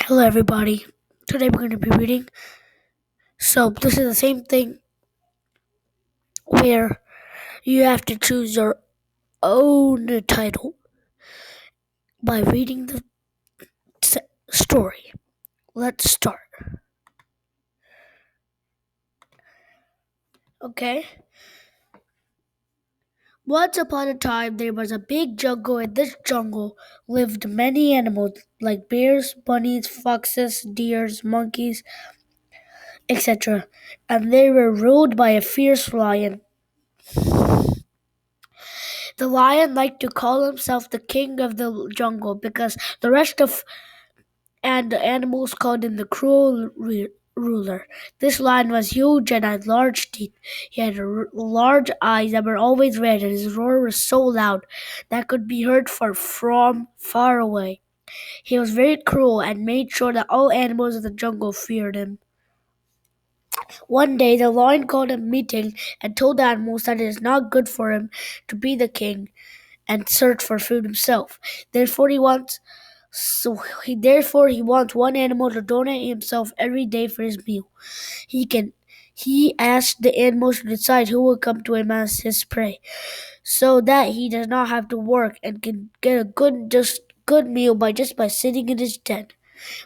Hello, everybody. Today we're going to be reading. So, this is the same thing where you have to choose your own title by reading the story. Let's start. Okay? Once upon a time, there was a big jungle. In this jungle lived many animals like bears, bunnies, foxes, deers, monkeys, etc. And they were ruled by a fierce lion. The lion liked to call himself the king of the jungle because the rest of and the animals called him the cruel ruler. This lion was huge and had large teeth. He had large eyes that were always red, and his roar was so loud that could be heard from far away. He was very cruel and made sure that all animals of the jungle feared him. One day, the lion called a meeting and told the animals that it is not good for him to be the king and search for food himself. Therefore, he wants one animal to donate himself every day for his meal. He asked the animals to decide who will come to him as his prey, so that he does not have to work and can get a good meal by sitting in his den.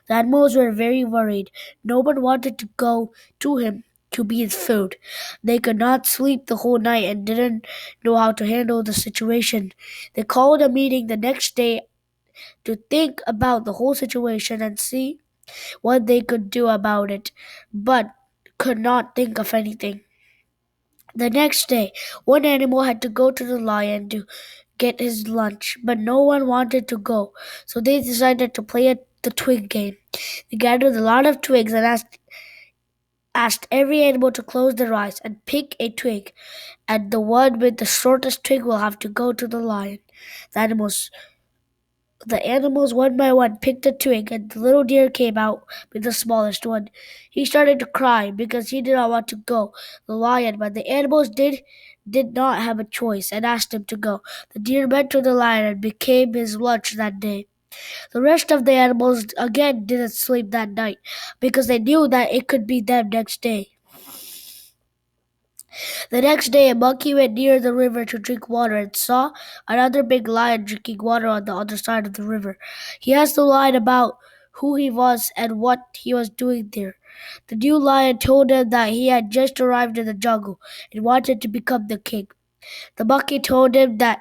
The animals were very worried. No one wanted to go to him to be his food. They could not sleep the whole night and didn't know how to handle the situation. They called a meeting the next day to think about the whole situation and see what they could do about it, but could not think of anything. The next day, one animal had to go to the lion to get his lunch, but no one wanted to go, so they decided to play the twig game. They gathered a lot of twigs and asked every animal to close their eyes and pick a twig, and the one with the shortest twig will have to go to the lion. The animals The animals one by one picked a twig, and the little deer came out with the smallest one. He started to cry because he did not want to go. The lion, but the animals did not have a choice and asked him to go. The deer went to the lion and became his lunch that day. The rest of the animals again didn't sleep that night because they knew that it could be them next day. The next day, a monkey went near the river to drink water and saw another big lion drinking water on the other side of the river. He asked the lion about who he was and what he was doing there. The new lion told him that he had just arrived in the jungle and wanted to become the king. The monkey told the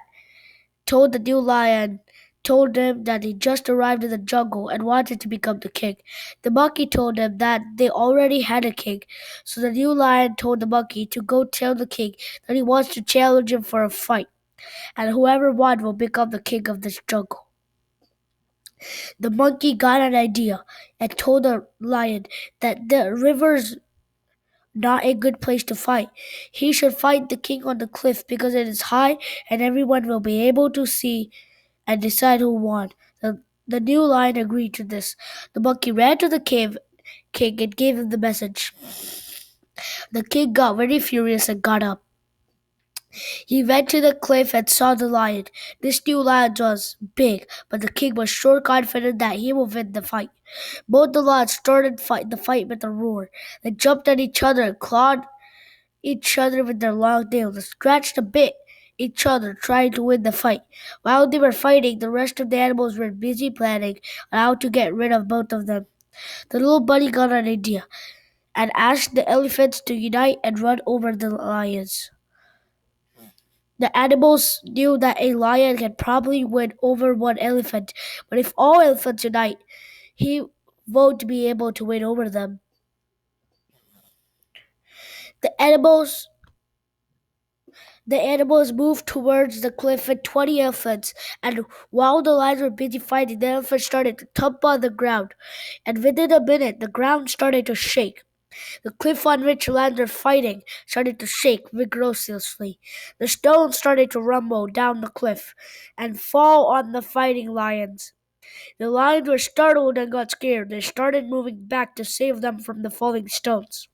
new lion told him that he just arrived in the jungle and wanted to become the king. The monkey told him that they already had a king, so the new lion told the monkey to go tell the king that he wants to challenge him for a fight, and whoever won will become the king of this jungle. The monkey got an idea and told the lion that the river's not a good place to fight. He should fight the king on the cliff because it is high and everyone will be able to see and decide who won. The new lion agreed to this. The monkey ran to the king and gave him the message. The king got very furious and got up. He went to the cliff and saw the lion. This new lion was big, but the king was sure confident that he would win the fight. Both the lions started the fight with a roar. They jumped at each other and clawed each other with their long nails and scratched a bit each other trying to win the fight. While they were fighting, the rest of the animals were busy planning on how to get rid of both of them. The little bunny got an idea and asked the elephants to unite and run over the lions. The animals knew that a lion can probably win over one elephant, but if all elephants unite, he won't be able to win over them. The animals The animals moved towards the cliff with 20 elephants, and while the lions were busy fighting, the elephants started to thump on the ground, and within a minute the ground started to shake. The cliff on which the lions were fighting started to shake vigorously. The stones started to rumble down the cliff and fall on the fighting lions. The lions were startled and got scared. They started moving back to save them from the falling stones.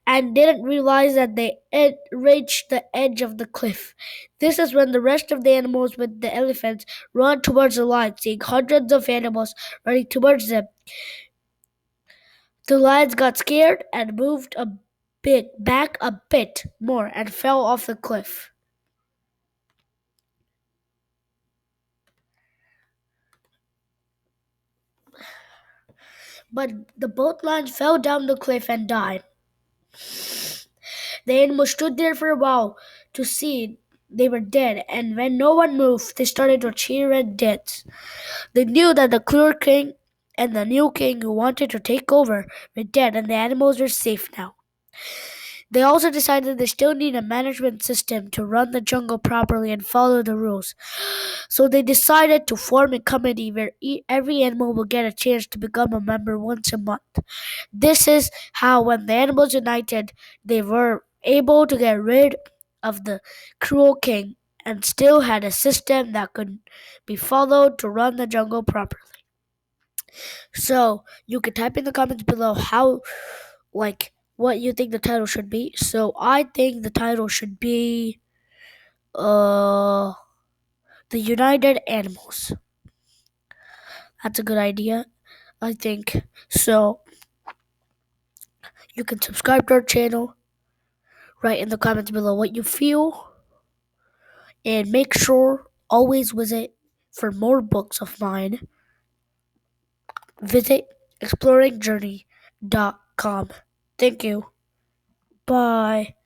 and didn't realize that they had reached the edge of the cliff. This is when the rest of the animals with the elephants run towards the lion, seeing hundreds of animals running towards them. The lions got scared and moved back a bit more and fell off the cliff. But the both lions fell down the cliff and died. The animals stood there for a while to see they were dead, and when no one moved, they started to cheer and dance. They knew that the cruel king and the new king who wanted to take over were dead, and the animals were safe now. They also decided they still need a management system to run the jungle properly and follow the rules. So they decided to form a committee where every animal will get a chance to become a member once a month. This is how, when the animals united, they were able to get rid of the cruel king and still had a system that could be followed to run the jungle properly. So you can type in the comments below what you think the title should be. So I think the title should be uh the United Animals. That's a good idea, I think. So you can subscribe to our channel, write in the comments below what you feel, and make sure always visit for more books of mine. Visit exploringjourney.com. Thank you. Bye.